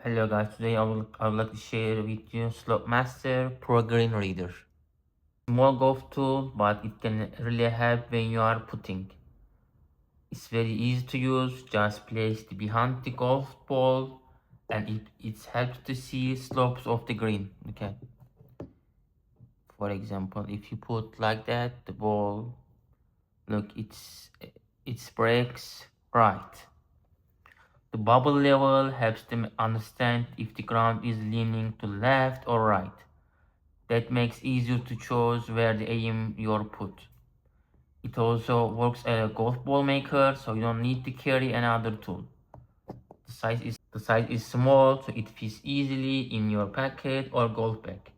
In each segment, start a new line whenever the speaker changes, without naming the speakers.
Hello guys, today I would like to share with you SlopeMaster ProGreen Reader. Small golf tool, but it can really help when you are putting. It's very easy to use, just place it behind the golf ball and it helps to see slopes of the green. Okay. For example, if you put like that, the ball, look, it breaks right. The bubble level helps them understand if the ground is leaning to left or right. That makes easier to choose where the aim your put. It also works as a golf ball maker, so you don't need to carry another tool. The size is small, so it fits easily in your pocket or golf bag.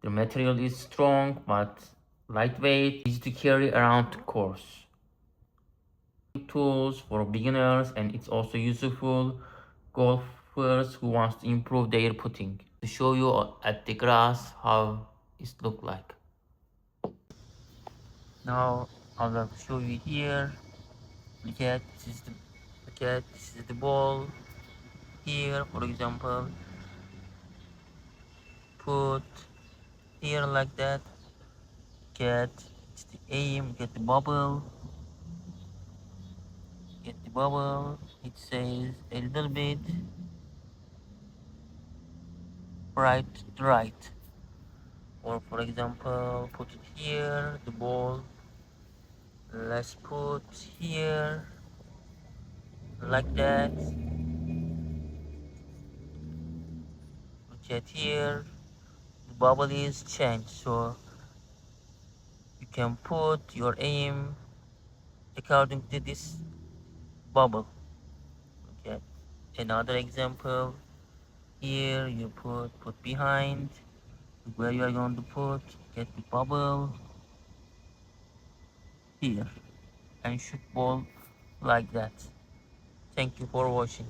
The material is strong but lightweight, easy to carry around the course. Tools for beginners, and it's also useful golfers who wants to improve their putting. To show you at the grass how it look like. Now I will show you here. This is the ball. Here, for example, put here like that. It's the aim. Get the bubble. Get the bubble. It says a little bit right. Or for example, put it here. The ball. Let's put here like that. Look at here. The bubble is changed, so you can put your aim according to this bubble. Okay. Another example, here you put behind where you are going to put, get the bubble here and shoot ball like that. Thank you for watching.